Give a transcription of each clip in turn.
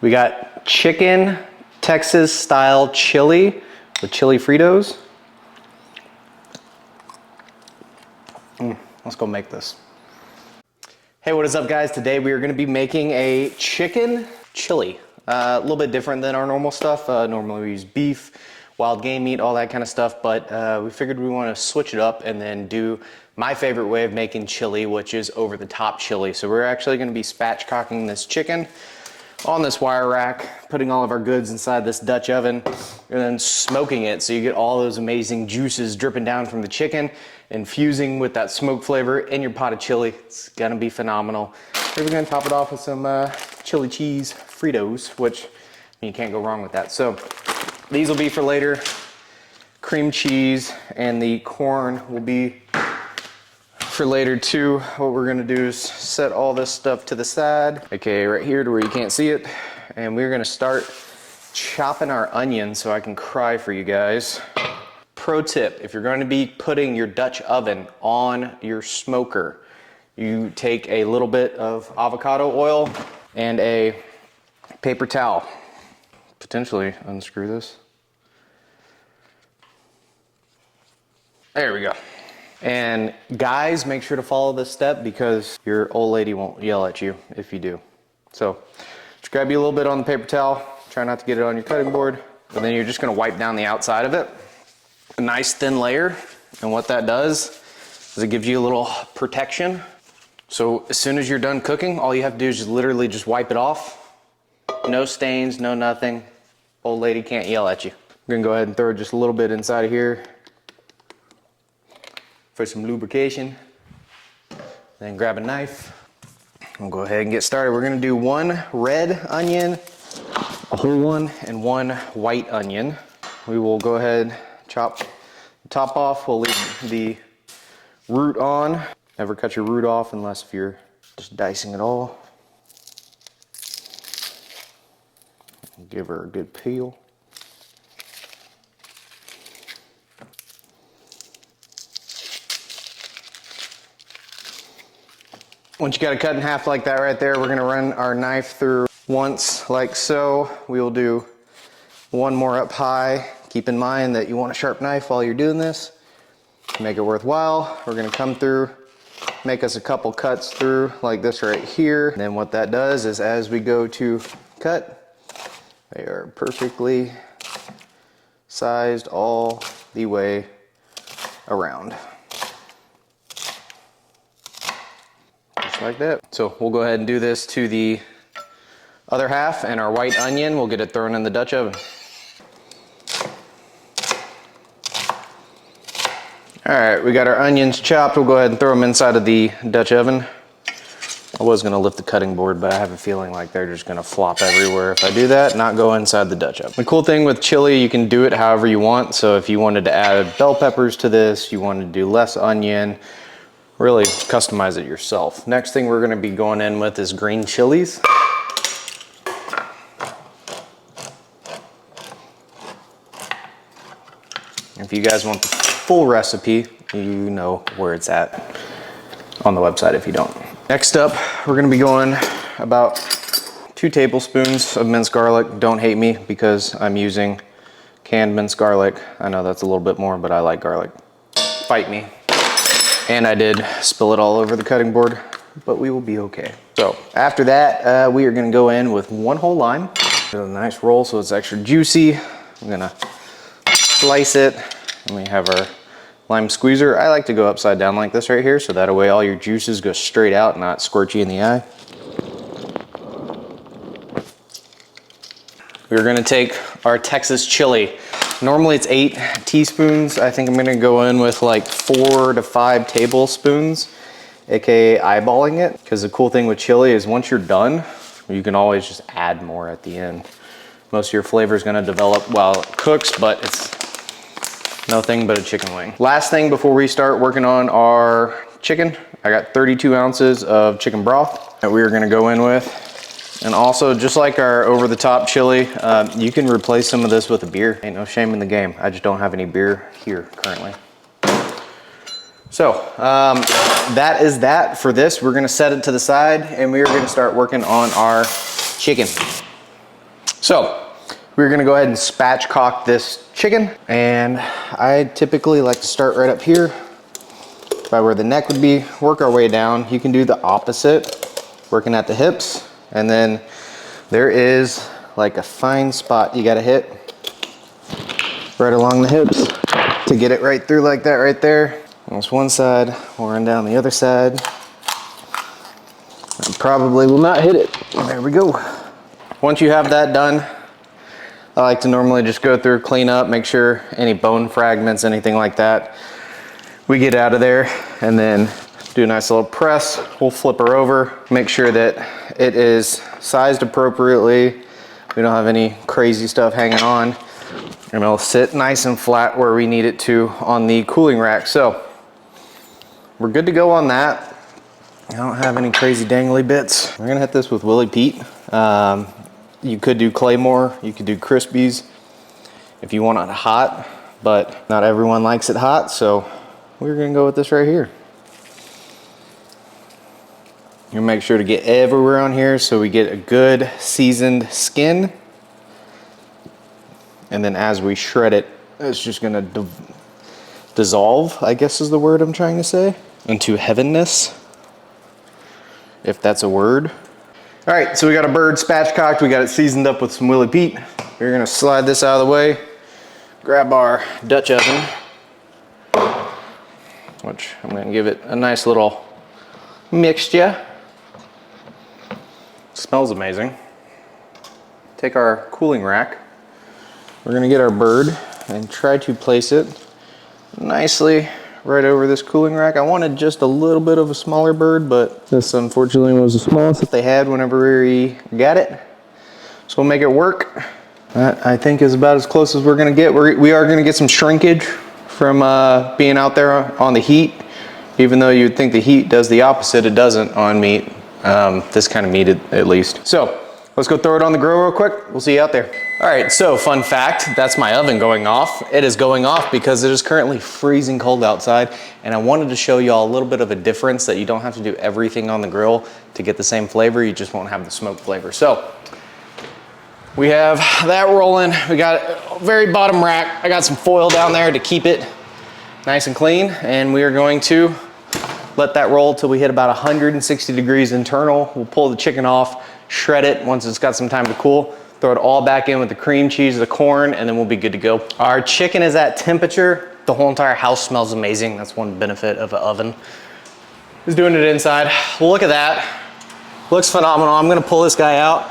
We got chicken Texas style chili with chili Fritos. Let's go make this. Hey, what is up guys? Today we are gonna be making a chicken chili. A little bit different than our normal stuff. Normally we use beef, wild game meat, all that kind of stuff, but we figured we want to switch it up and then do my favorite way of making chili, which is over the top chili. So we're actually gonna be spatchcocking this chicken on this wire rack, putting all of our goods inside this Dutch oven, and then smoking it so you get all those amazing juices dripping down from the chicken, infusing with that smoke flavor in your pot of chili. It's gonna be phenomenal. We're gonna top it off with some chili cheese Fritos, which you can't go wrong with that. So these will be for later. Cream cheese and the corn will be for later too. What we're gonna do is set all this stuff to the side, okay, right here to where you can't see it, and we're gonna start chopping our onions so I can cry for you guys. Pro tip, if you're going to be putting your Dutch oven on your smoker, you take a little bit of avocado oil and a paper towel. Potentially unscrew this. There we go. And guys, make sure to follow this step because your old lady won't yell at you if you do. So just grab you a little bit on the paper towel, try not to get it on your cutting board, and then you're just gonna wipe down the outside of it. A nice thin layer, and what that does is it gives you a little protection. So as soon as you're done cooking, all you have to do is just literally just wipe it off. No stains, no nothing. Old lady can't yell at you. I'm gonna go ahead and throw just a little bit inside of here for some lubrication. Then grab a knife. We'll go ahead and get started. We're gonna do one red onion, a whole one, and one white onion. We will go ahead, chop the top off. We'll leave the root on. Never cut your root off unless if you're just dicing it all. Give her a good peel. Once you got it cut in half like that right there, we're gonna run our knife through once like so. We will do one more up high. Keep in mind that you want a sharp knife while you're doing this to make it worthwhile. We're gonna come through, make us a couple cuts through like this right here. And then what that does is as we go to cut, they are perfectly sized all the way around. Just like that. So we'll go ahead and do this to the other half, and our white onion, we'll get it thrown in the Dutch oven. All right, we got our onions chopped. We'll go ahead and throw them inside of the Dutch oven. I was gonna lift the cutting board, but I have a feeling like they're just gonna flop everywhere if I do that, not go inside the Dutch oven. The cool thing with chili, you can do it however you want. So if you wanted to add bell peppers to this, you wanted to do less onion, really customize it yourself. Next thing we're gonna be going in with is green chilies. If you guys want the full recipe, you know where it's at on the website if you don't. Next up, we're gonna be going about 2 tablespoons of minced garlic. Don't hate me because I'm using canned minced garlic. I know that's a little bit more, but I like garlic. Fight me. And I did spill it all over the cutting board, but we will be okay. So after that, we are gonna go in with 1 whole lime. Get a nice roll so it's extra juicy. I'm gonna slice it, and we have our lime squeezer. I like to go upside down like this right here, so that way all your juices go straight out, not squirt you in the eye. We're gonna take our Texas chili. Normally it's 8 teaspoons. I think I'm gonna go in with like 4 to 5 tablespoons, AKA eyeballing it. Because the cool thing with chili is once you're done, you can always just add more at the end. Most of your flavor is gonna develop while it cooks, but it's nothing but a chicken wing. Last thing before we start working on our chicken, I got 32 ounces of chicken broth that we are gonna go in with. And also, just like our over-the-top chili, you can replace some of this with a beer. Ain't no shame in the game. I just don't have any beer here currently. So, that is that for this. We're gonna set it to the side and we are gonna start working on our chicken. So we're gonna go ahead and spatchcock this chicken. And I typically like to start right up here by where the neck would be, work our way down. You can do the opposite, working at the hips. And then there is like a fine spot you gotta hit right along the hips to get it right through like that right there. That's one side, we'll run down the other side. I probably will not hit it. There we go. Once you have that done, I like to normally just go through, clean up, make sure any bone fragments, anything like that, we get out of there, and then do a nice little press. We'll flip her over, make sure that it is sized appropriately. We don't have any crazy stuff hanging on, and it'll sit nice and flat where we need it to on the cooling rack. So we're good to go on that. I don't have any crazy dangly bits. We're gonna hit this with Willie Pete. You could do Claymore, you could do Crispies if you want it hot, but not everyone likes it hot, so we're gonna go with this right here. You make sure to get everywhere on here so we get a good seasoned skin. And then as we shred it, it's just gonna dissolve, I guess is the word I'm trying to say, into heavenness, if that's a word. All right, so we got a bird spatchcocked, we got it seasoned up with some Willie Pete. We're gonna slide this out of the way, grab our Dutch oven, which I'm gonna give it a nice little mixture. Smells amazing. Take our cooling rack. We're gonna get our bird and try to place it nicely right over this cooling rack. I wanted just a little bit of a smaller bird, but this unfortunately was the smallest that they had whenever we got it. So we'll make it work. That I think is about as close as we're gonna get. We are gonna get some shrinkage from being out there on the heat. Even though you'd think the heat does the opposite, it doesn't on meat. This kind of meat at least. So let's go throw it on the grill real quick. We'll see you out there. All right, so fun fact, that's my oven going off. It is going off because it is currently freezing cold outside, and I wanted to show y'all a little bit of a difference that you don't have to do everything on the grill to get the same flavor, you just won't have the smoke flavor. So we have that rolling. We got a very bottom rack. I got some foil down there to keep it nice and clean, and we are going to let that roll till we hit about 160 degrees internal. We'll pull the chicken off, shred it once it's got some time to cool, throw it all back in with the cream cheese, the corn, and then we'll be good to go. Our chicken is at temperature. The whole entire house smells amazing. That's one benefit of an oven, is doing it inside. Look at that. Looks phenomenal. I'm gonna pull this guy out,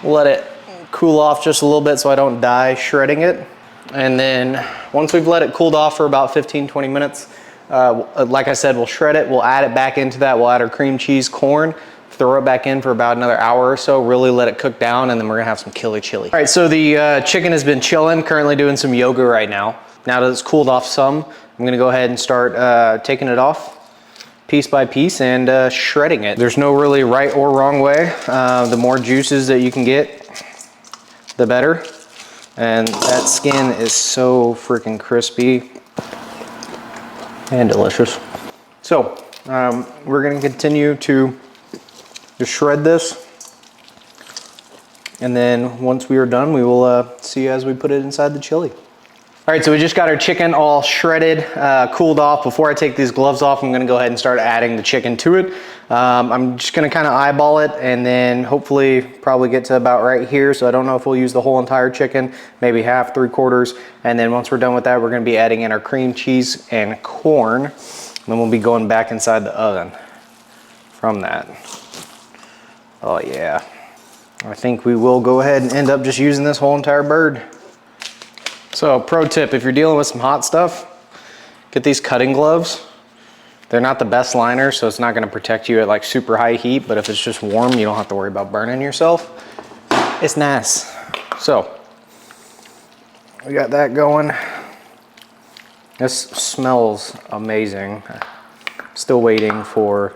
let it cool off just a little bit so I don't die shredding it. And then once we've let it cooled off for about 15-20 minutes, like I said, we'll shred it, we'll add it back into that, we'll add our cream cheese, corn, throw it back in for about another hour or so, really let it cook down, and then we're gonna have some killer chili. All right, so the chicken has been chilling, currently doing some yoga right now. Now that it's cooled off some, I'm gonna go ahead and start taking it off piece by piece and shredding it. There's no really right or wrong way. The more juices that you can get, the better. And that skin is so freaking crispy and delicious. So we're gonna continue to just shred this, and then once we are done, we will see you as we put it inside the chili. All right, so we just got our chicken all shredded, cooled off. Before I take these gloves off, I'm gonna go ahead and start adding the chicken to it. I'm just gonna kind of eyeball it and then hopefully probably get to about right here. So I don't know if we'll use the whole entire chicken, maybe half, 3/4. And then once we're done with that, we're gonna be adding in our cream cheese and corn. Then we'll be going back inside the oven from that. Oh yeah. I think we will go ahead and end up just using this whole entire bird. So pro tip, if you're dealing with some hot stuff, get these cutting gloves. They're not the best liners, so it's not gonna protect you at like super high heat, but if it's just warm, you don't have to worry about burning yourself. It's nice. So, we got that going. This smells amazing. Still waiting for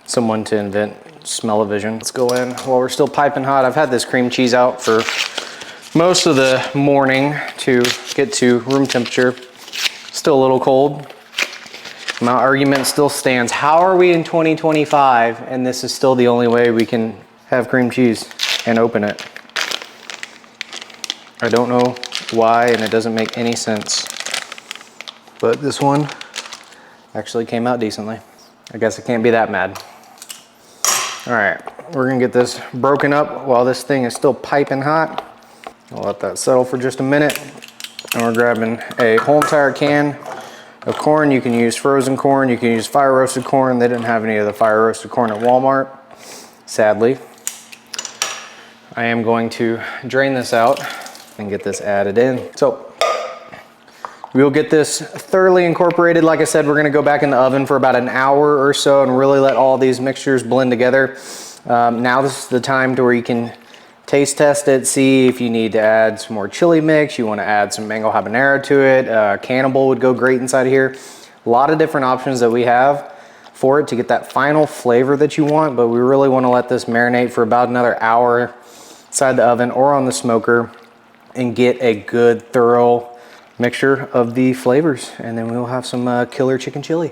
someone to invent smell-o-vision. Let's go in while we're still piping hot. I've had this cream cheese out for most of the morning to get to room temperature. Still a little cold. My argument still stands. How are we in 2025 and this is still the only way we can have cream cheese and open it? I don't know why, and it doesn't make any sense. But this one actually came out decently. I guess I can't be that mad. All right, we're gonna get this broken up while this thing is still piping hot. I'll let that settle for just a minute. And we're grabbing a whole entire can of corn. You can use frozen corn, you can use fire roasted corn. They didn't have any of the fire roasted corn at Walmart, sadly. I am going to drain this out and get this added in. So we'll get this thoroughly incorporated. Like I said, we're gonna go back in the oven for about an hour or so and really let all these mixtures blend together. Now this is the time to where you can taste test it, see if you need to add some more chili mix, you wanna add some mango habanero to it. Cannibal would go great inside of here. A lot of different options that we have for it to get that final flavor that you want, but we really wanna let this marinate for about another hour inside the oven or on the smoker and get a good, thorough mixture of the flavors, and then we'll have some killer chicken chili.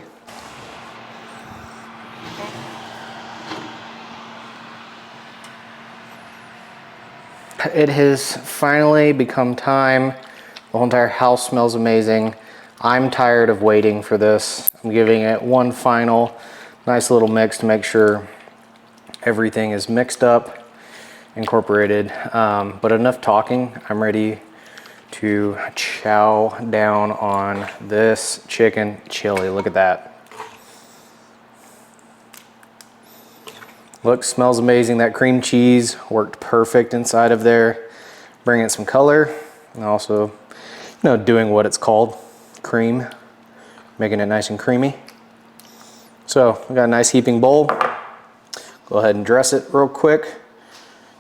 It has finally become time. The whole entire house smells amazing. I'm tired of waiting for this. I'm giving it one final nice little mix to make sure everything is mixed up, incorporated. But enough talking. I'm ready to chow down on this chicken chili. Look at that. Look, smells amazing. That cream cheese worked perfect inside of there. Bringing some color and also, doing what it's called, cream, making it nice and creamy. So we got a nice heaping bowl. Go ahead and dress it real quick.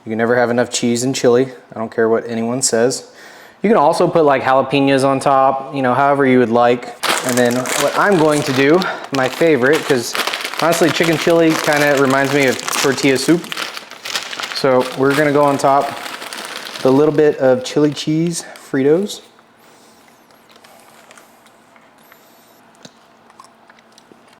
You can never have enough cheese and chili. I don't care what anyone says. You can also put like jalapenos on top, however you would like. And then what I'm going to do, my favorite, because honestly chicken chili kind of reminds me of tortilla soup. So we're gonna go on top with a little bit of chili cheese Fritos.